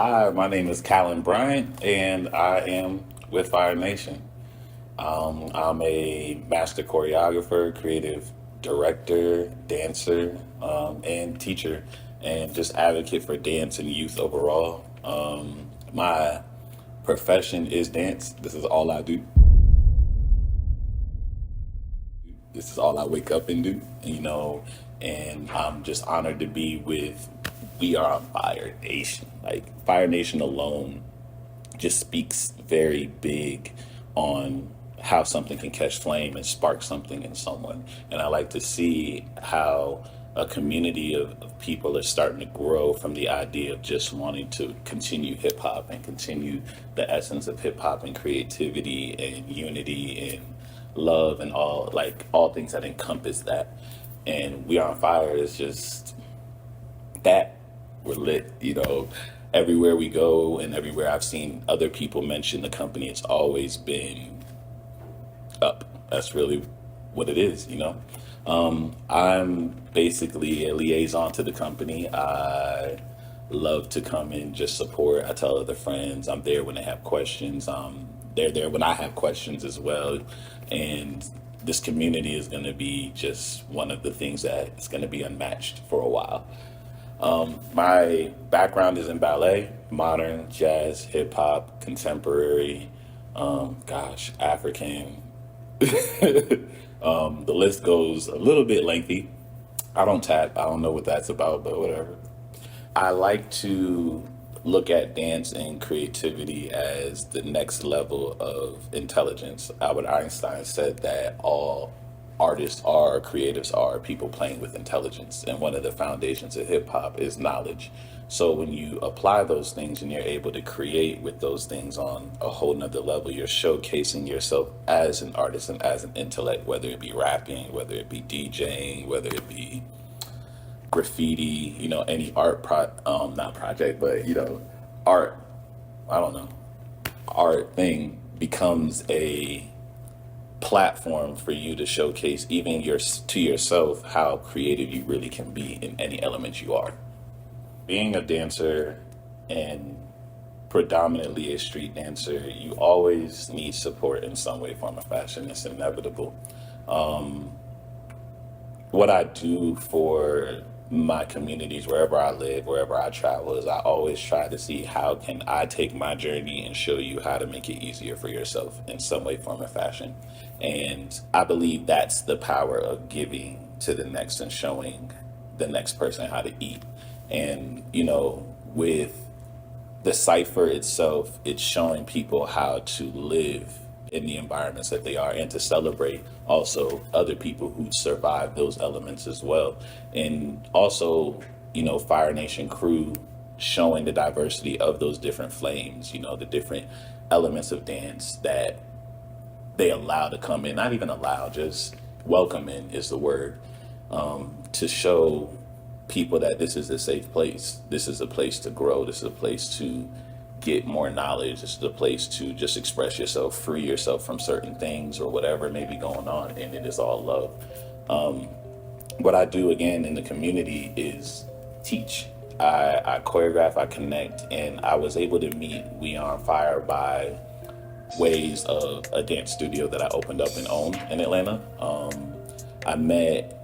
Hi, my name is Callan Bryant, and I am with Fire Nation. I'm a master choreographer, creative director, dancer, and teacher, and just advocate for dance and youth overall. My profession is dance. This is all I do. This is all I wake up and do, and I'm just honored to be with We Are on Fire Nation. Like, Fire Nation alone just speaks very big on how something can catch flame and spark something in someone. And I like to see how a community of people are starting to grow from the idea of just wanting to continue hip hop and continue the essence of hip hop and creativity and unity and love and all things that encompass that. And We Are on Fire is just that. We're lit, everywhere we go and everywhere I've seen other people mention the company, it's always been up. That's really what it is. I'm basically a liaison to the company. I love to come and just support. I tell other friends I'm there when they have questions. They're there when I have questions as well. And this community is going to be just one of the things that is going to be unmatched for a while. My background is in ballet, modern, jazz, hip hop, contemporary, African. The list goes a little bit lengthy. I don't tap. I don't know what that's about, but whatever. I like to look at dance and creativity as the next level of intelligence. Albert Einstein said that all artists are, creatives are people playing with intelligence. And one of the foundations of hip hop is knowledge. So when you apply those things and you're able to create with those things on a whole nother level, you're showcasing yourself as an artist and as an intellect, whether it be rapping, whether it be DJing, whether it be graffiti, any art not project, but art, I don't know, art thing becomes a platform for you to showcase even to yourself how creative you really can be in any element you are. Being a dancer and predominantly a street dancer, you always need support in some way, form, or fashion. It's inevitable. What I do for my communities, wherever I live, wherever I travel, is I always try to see how can I take my journey and show you how to make it easier for yourself in some way, form, or fashion. And I believe that's the power of giving to the next and showing the next person how to eat. And, with the cipher itself, it's showing people how to live in the environments that they are and to celebrate also other people who survive those elements as well. And also, FyreNation Crew showing the diversity of those different flames, the different elements of dance that they allow to come in, not even allow, just welcome in is the word, to show people that this is a safe place. This is a place to grow. This is a place to get more knowledge. This is a place to just express yourself, free yourself from certain things or whatever may be going on. And it is all love. What I do again in the community is teach. I choreograph, I connect, and I was able to meet We On Fire by ways of a dance studio that I opened up and owned in Atlanta. I met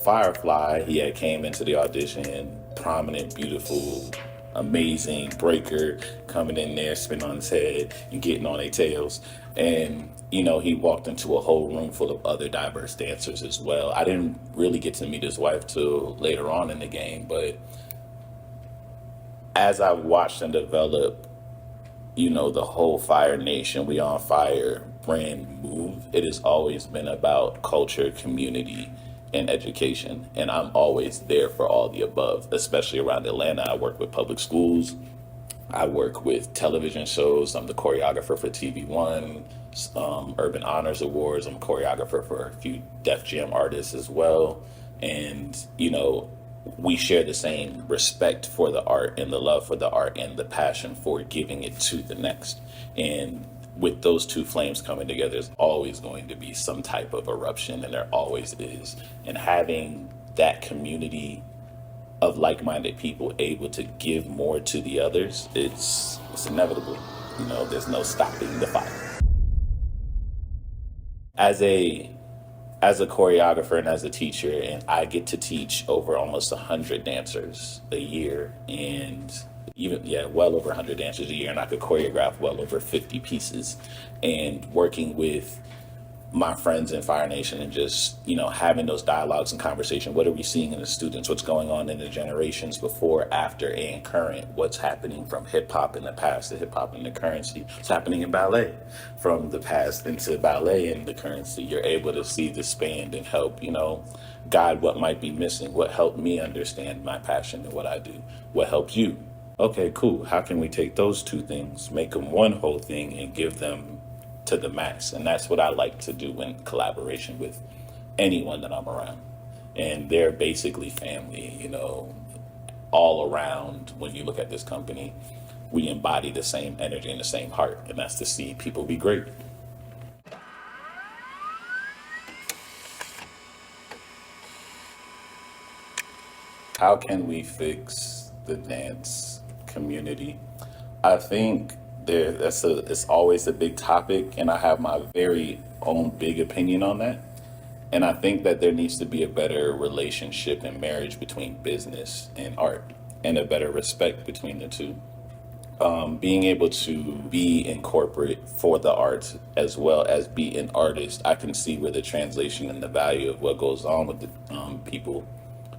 Fyrefli. He had came into the audition, prominent, beautiful, amazing breaker, coming in there, spinning on his head and getting on their tails. And, he walked into a whole room full of other diverse dancers as well. I didn't really get to meet his wife till later on in the game, but as I watched him develop, the whole Fire Nation, We On Fire brand move, it has always been about culture, community, and education. And I'm always there for all the above, especially around Atlanta. I work with public schools. I work with television shows. I'm the choreographer for TV One, Urban Honors Awards. I'm a choreographer for a few Def Jam artists as well. And, we share the same respect for the art and the love for the art and the passion for giving it to the next. And with those two flames coming together, there's always going to be some type of eruption, and there always is. And having that community of like-minded people able to give more to the others, it's inevitable. There's no stopping the fire. As a choreographer and as a teacher, and I get to teach over almost 100 dancers a year, and well over 100 dancers a year, and I could choreograph well over 50 pieces, and working with my friends in Fire Nation and just, having those dialogues and conversation. What are we seeing in the students? What's going on in the generations before, after, and current? What's happening from hip hop in the past to hip hop in the currency? What's happening in ballet from the past into ballet in the currency? You're able to see the span and help, guide what might be missing, what helped me understand my passion and what I do, what helps you. Okay, cool. How can we take those two things, make them one whole thing, and give them to the max? And that's what I like to do in collaboration with anyone that I'm around. And they're basically family, all around. When you look at this company, we embody the same energy and the same heart, and that's to see people be great. How can we fix the dance community? I think it's always a big topic, and I have my very own big opinion on that. And I think that there needs to be a better relationship and marriage between business and art, and a better respect between the two. Being able to be in corporate for the arts as well as be an artist, I can see where the translation and the value of what goes on with the people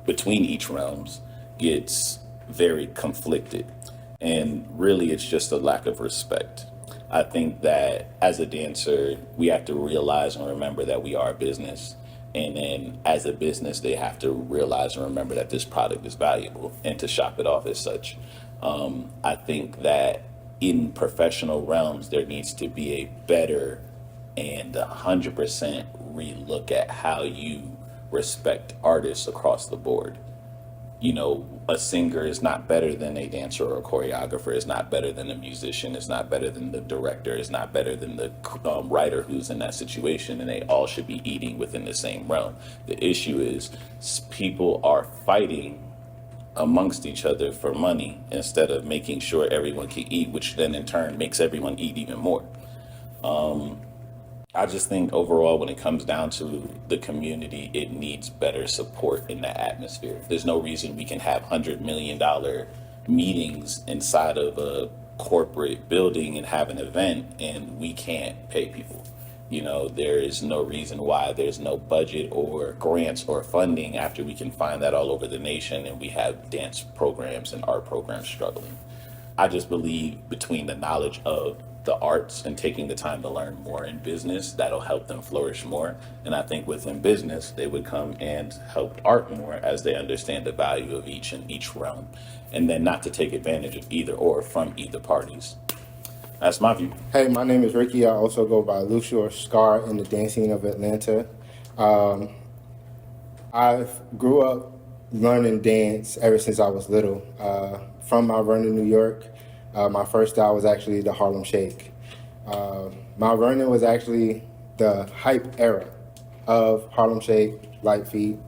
between each realms gets very conflicted. And really, it's just a lack of respect. I think that as a dancer, we have to realize and remember that we are a business. And then as a business, they have to realize and remember that this product is valuable and to shop it off as such. I think that in professional realms, there needs to be a better and 100% relook at how you respect artists across the board. A singer is not better than a dancer, or a choreographer is not better than a musician, is not better than the director, is not better than the writer who's in that situation, and they all should be eating within the same realm. The issue is people are fighting amongst each other for money instead of making sure everyone can eat, which then in turn makes everyone eat even more. I just think overall, when it comes down to the community, it needs better support in that atmosphere. There's no reason we can have $100 million meetings inside of a corporate building and have an event and we can't pay people. There is no reason why there's no budget or grants or funding after we can find that all over the nation, and we have dance programs and art programs struggling. I just believe between the knowledge of the arts and taking the time to learn more in business, that'll help them flourish more. And I think within business, they would come and help art more as they understand the value of each in each realm, and then not to take advantage of either or from either parties. That's my view. Hey, my name is Ricky. I also go by Lucia or Scar in the dance scene of Atlanta. I grew up learning dance ever since I was little. From Mount Vernon, New York, my first style was actually the Harlem Shake. Mount Vernon was actually the hype era of Harlem Shake, Light Feet,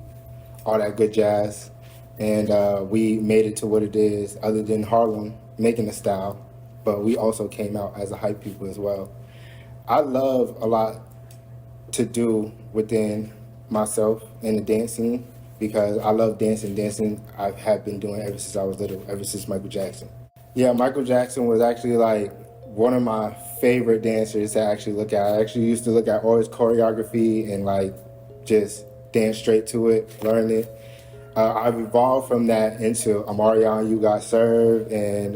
all that good jazz. And we made it to what it is, other than Harlem making the style, but we also came out as a hype people as well. I love a lot to do within myself in the dance scene because I love dancing. Dancing I have been doing ever since I was little, ever since Michael Jackson. Yeah, Michael Jackson was actually like one of my favorite dancers to actually look at. I actually used to look at all his choreography and like just dance straight to it, learn it. I've evolved from that into Amarion, You Got Served, and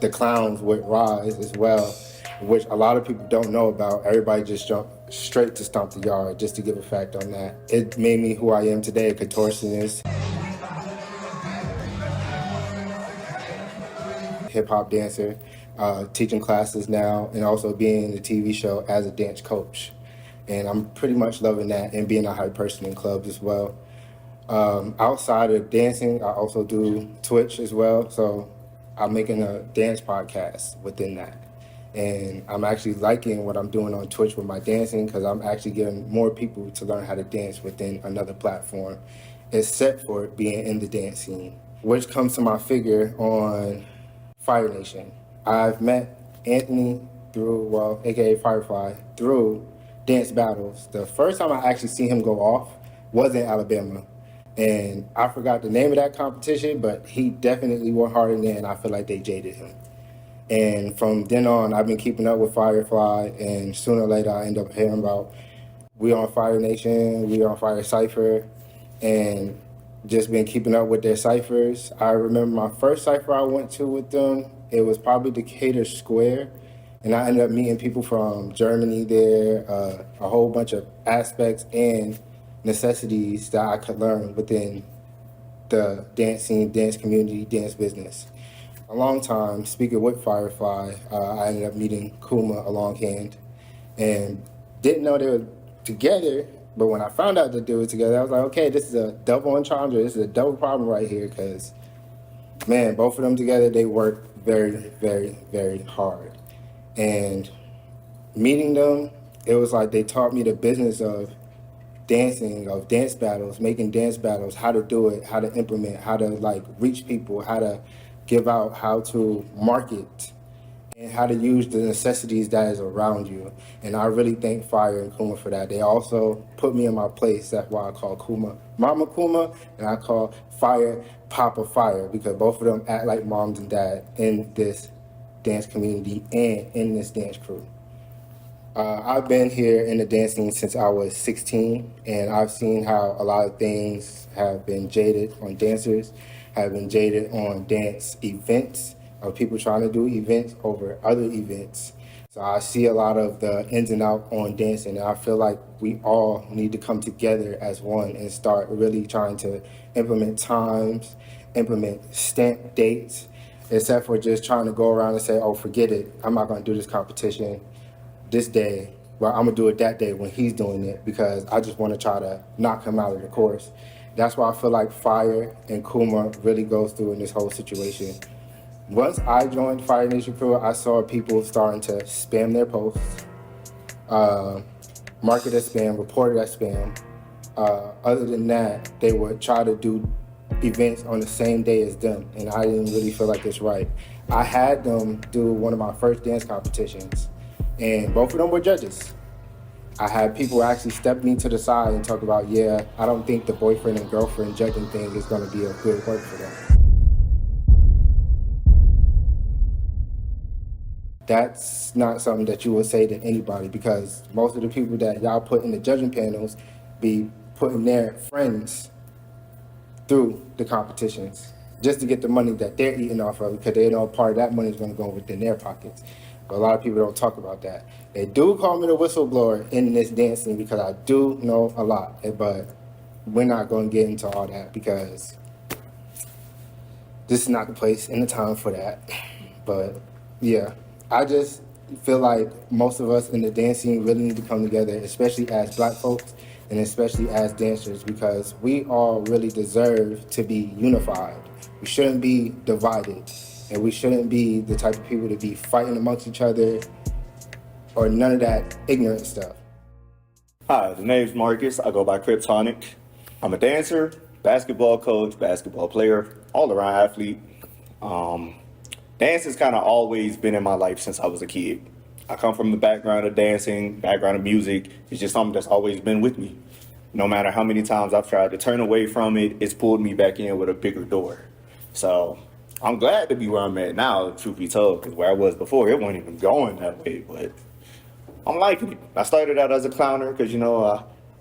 The Clowns with Rise as well, which a lot of people don't know about. Everybody just jumped straight to Stomp the Yard, just to give a fact on that. It made me who I am today, a contortionist, hip-hop dancer, teaching classes now, and also being in the TV show as a dance coach. And I'm pretty much loving that, and being a hype person in clubs as well. Outside of dancing, I also do Twitch as well. So I'm making a dance podcast within that. And I'm actually liking what I'm doing on Twitch with my dancing because I'm actually getting more people to learn how to dance within another platform, except for being in the dance scene. which comes to my figure on Fire Nation. I've met Anthony through, well, aka Fyrefli, through dance battles. The first time I actually seen him go off was in Alabama. And I forgot the name of that competition, but he definitely went hard in there, and I feel like they jaded him. And from then on, I've been keeping up with Fyrefli, and sooner or later, I end up hearing about we on Fire Nation, we on Fire Cypher, and just been keeping up with their ciphers. I remember my first cipher I went to with them, it was probably Decatur Square, and I ended up meeting people from Germany there, a whole bunch of aspects and necessities that I could learn within the dance scene, dance community, dance business. A long time speaking with Fyrefli, I ended up meeting Kuma alonghand, and didn't know they were together. But when I found out that they were together, I was like, okay, this is a double entendre. This is a double problem right here, because, man, both of them together, they work very, very, very hard. And meeting them, it was like they taught me the business of dancing, of dance battles, making dance battles, how to do it, how to implement, how to like reach people, how to give out, how to market, and how to use the necessities that is around you. And I really thank Fire and Kuma for that. They also put me in my place. That's why I call Kuma Mama Kuma, and I call Fire Papa Fire, because both of them act like moms and dad in this dance community and in this dance crew. I've been here in the dance scene since I was 16, and I've seen how a lot of things have been jaded on dancers, have been jaded on dance events, of people trying to do events over other events. So I see a lot of the ins and outs on dancing, and I feel like we all need to come together as one and start really trying to implement times, implement stamp dates, except for just trying to go around and say, oh, forget it, I'm not going to do this competition this day, well, I'm going to do it that day when he's doing it, because I just want to try to knock him out of the course. That's why I feel like Fire and Kuma really goes through in this whole situation. Once I joined FyreNation Crew, I saw people starting to spam their posts, mark it as spam, report it as spam. Other than that, they would try to do events on the same day as them, and I didn't really feel like it's right. I had them do one of my first dance competitions, and both of them were judges. I had people actually step me to the side and talk about, yeah, I don't think the boyfriend and girlfriend judging thing is going to be a good work for them. That's not something that you would say to anybody, because most of the people that y'all put in the judging panels be putting their friends through the competitions just to get the money that they're eating off of, because they know part of that money is going to go within their pockets. But a lot of people don't talk about that. They do call me the whistleblower in this dancing because I do know a lot, but we're not going to get into all that because this is not the place and the time for that. But yeah, I just feel like most of us in the dancing really need to come together, especially as Black folks and especially as dancers, because we all really deserve to be unified. We shouldn't be divided, and we shouldn't be the type of people to be fighting amongst each other or none of that ignorant stuff. Hi, the name's Marcus. I go by Kryptonic. I'm a dancer, basketball coach, basketball player, all-around athlete. Dance has kind of always been in my life since I was a kid. I come from the background of dancing, background of music. It's just something that's always been with me. No matter how many times I've tried to turn away from it, it's pulled me back in with a bigger door. So I'm glad to be where I'm at now, truth be told, because where I was before, it wasn't even going that way, but I'm liking it. I started out as a clowner because,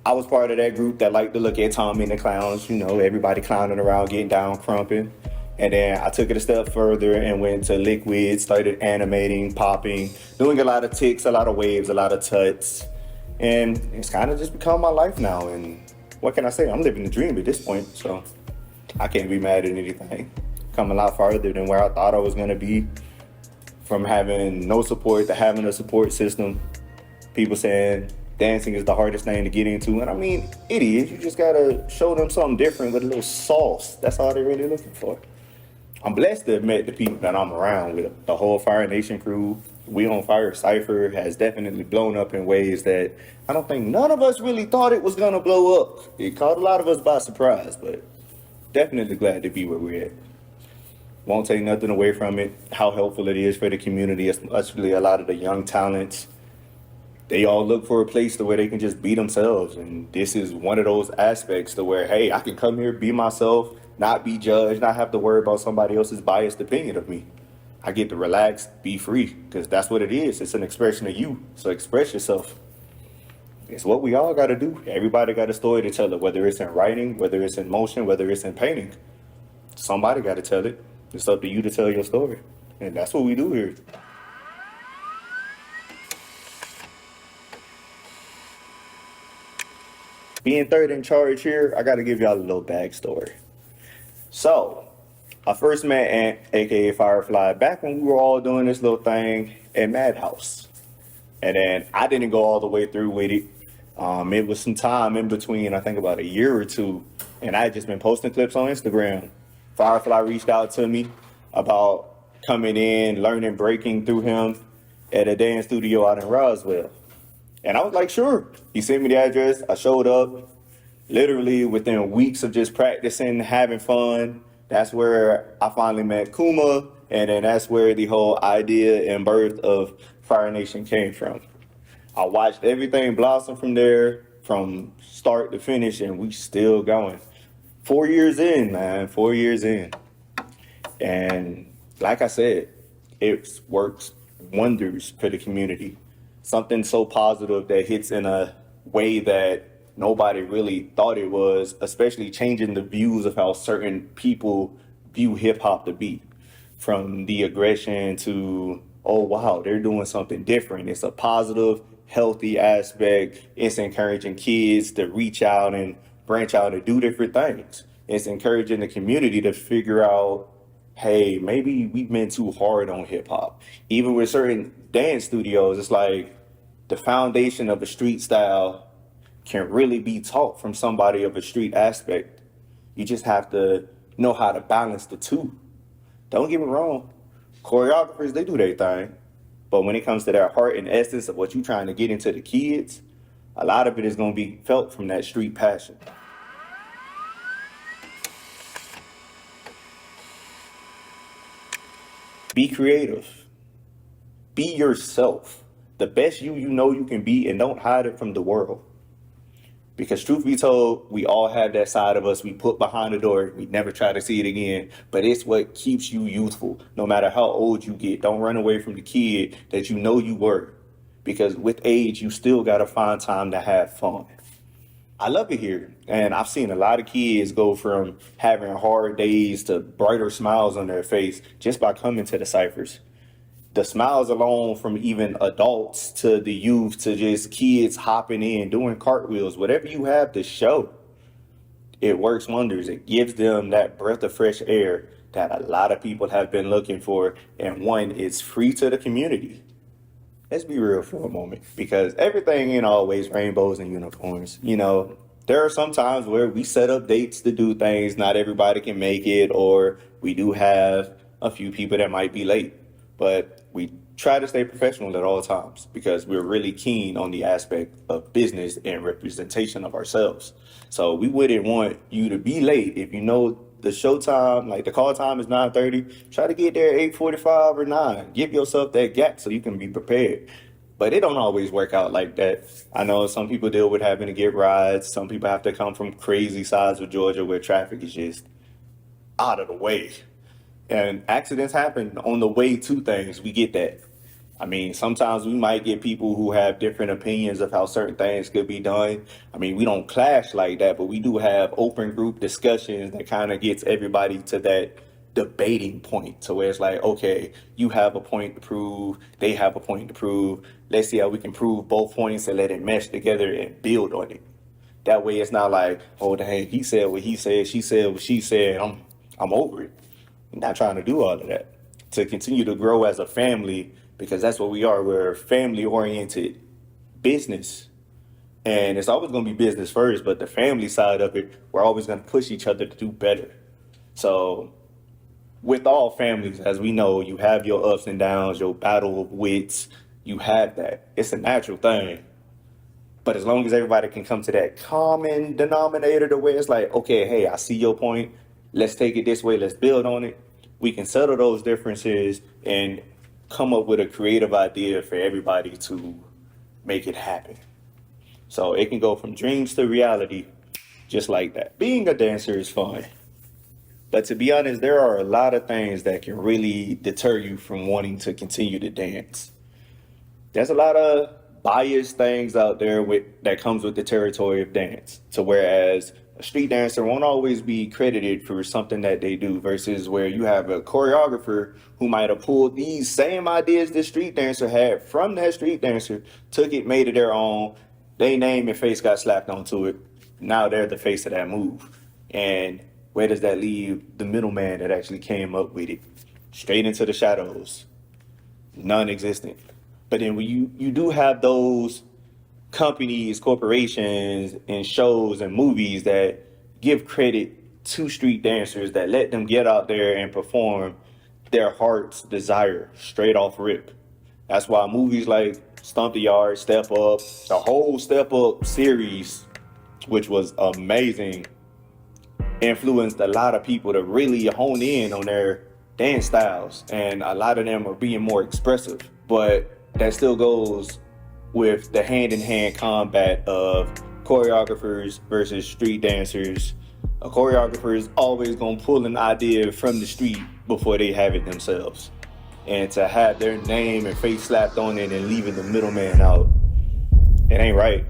I was part of that group that liked to look at Tommy and the Clowns, everybody clowning around, getting down, crumping. And then I took it a step further and went to liquid, started animating, popping, doing a lot of ticks, a lot of waves, a lot of tuts. And it's kind of just become my life now. And what can I say? I'm living the dream at this point, so I can't be mad at anything. Come a lot farther than where I thought I was going to be. From having no support to having a support system. People saying dancing is the hardest thing to get into. And I mean, it is. You just got to show them something different with a little sauce. That's all they're really looking for. I'm blessed to have met the people that I'm around with. The whole FyreNation crew, We on Fire Cypher has definitely blown up in ways that I don't think none of us really thought it was going to blow up. It caught a lot of us by surprise, but definitely glad to be where we're at. Won't take nothing away from it, how helpful it is for the community, especially a lot of the young talents. They all look for a place to where they can just be themselves. And this is one of those aspects to where, hey, I can come here, be myself, not be judged, not have to worry about somebody else's biased opinion of me. I get to relax, be free, because that's what it is. It's an expression of you. So express yourself. It's what we all got to do. Everybody got a story to tell it, whether it's in writing, whether it's in motion, whether it's in painting. Somebody got to tell it. It's up to you to tell your story. And that's what we do here. Being third in charge here, I got to give y'all a little backstory. So, I first met Ant, aka Fyrefli, back when we were all doing this little thing at Madhouse. And then I didn't go all the way through with it. It was some time in between, I think about a year or two, and I had just been posting clips on Instagram. Fyrefli reached out to me about coming in, learning breaking through him at a dance studio out in Roswell. And I was like, sure. He sent me the address. I showed up. Literally within weeks of just practicing, having fun, that's where I finally met Kuma. And then that's where the whole idea and birth of FyreNation came from. I watched everything blossom from there, from start to finish, and we still going. 4 years in, man, 4 years in. And like I said, it works wonders for the community. Something so positive that hits in a way that nobody really thought it was, especially changing the views of how certain people view hip hop to be. From the aggression to, oh wow, they're doing something different. It's a positive, healthy aspect. It's encouraging kids to reach out and branch out and do different things. It's encouraging the community to figure out, hey, maybe we've been too hard on hip hop. Even with certain dance studios, it's like the foundation of a street style can really be taught from somebody of a street aspect. You just have to know how to balance the two. Don't get me wrong, choreographers, they do their thing. But when it comes to that heart and essence of what you're trying to get into the kids, a lot of it is going to be felt from that street passion. Be creative. Be yourself. The best you know you can be, and don't hide it from the world. Because truth be told, we all have that side of us we put behind the door. We never try to see it again. But it's what keeps you youthful. No matter how old you get, don't run away from the kid that you know you were. Because with age, you still got to find time to have fun. I love it here. And I've seen a lot of kids go from having hard days to brighter smiles on their face just by coming to the ciphers. The smiles alone, from even adults to the youth to just kids hopping in, doing cartwheels, whatever you have to show, it works wonders. It gives them that breath of fresh air that a lot of people have been looking for. And one, it's free to the community. Let's be real for a moment, because everything ain't always rainbows and unicorns. You know, there are some times where we set up dates to do things. Not everybody can make it, or we do have a few people that might be late. But we try to stay professional at all times because we're really keen on the aspect of business and representation of ourselves. So we wouldn't want you to be late if you know the show time, like the call time is 9:30. Try to get there at 8:45 or 9. Give yourself that gap so you can be prepared. But it don't always work out like that. I know some people deal with having to get rides. Some people have to come from crazy sides of Georgia where traffic is just out of the way. And accidents happen on the way to things. We get that. I mean, sometimes we might get people who have different opinions of how certain things could be done. I mean, we don't clash like that, but we do have open group discussions that kind of gets everybody to that debating point to where it's like, okay, you have a point to prove, they have a point to prove. Let's see how we can prove both points and let it mesh together and build on it. That way it's not like, oh, dang, he said what he said, she said what she said, I'm over it. I'm not trying to do all of that. To continue to grow as a family, because that's what we are. We're a family-oriented business. And it's always going to be business first, but the family side of it, we're always going to push each other to do better. So with all families, as we know, you have your ups and downs, your battle of wits. You have that. It's a natural thing. But as long as everybody can come to that common denominator to where it's like, okay, hey, I see your point. Let's take it this way. Let's build on it. we can settle those differences and come up with a creative idea for everybody to make it happen. So it can go from dreams to reality just like that. Being a dancer is fun. But to be honest, there are a lot of things that can really deter you from wanting to continue to dance. There's a lot of biased things out there that comes with the territory of dance. To whereas a street dancer won't always be credited for something that they do versus where you have a choreographer who might have pulled these same ideas this street dancer had from that street dancer, took it, made it their own. They name and face got slapped onto it. Now they're the face of that move. And where does that leave the middleman that actually came up with it? Straight into the shadows. Non-existent. But then when you do have those companies, corporations, and shows and movies that give credit to street dancers, that let them get out there and perform their heart's desire straight off rip. That's why movies like Stomp the Yard, Step Up, the whole Step Up series, which was amazing, influenced a lot of people to really hone in on their dance styles. And a lot of them are being more expressive. But that still goes with the hand-in-hand combat of choreographers versus street dancers. A choreographer is always going to pull an idea from the street before they have it themselves. And to have their name and face slapped on it and leaving the middleman out, it ain't right.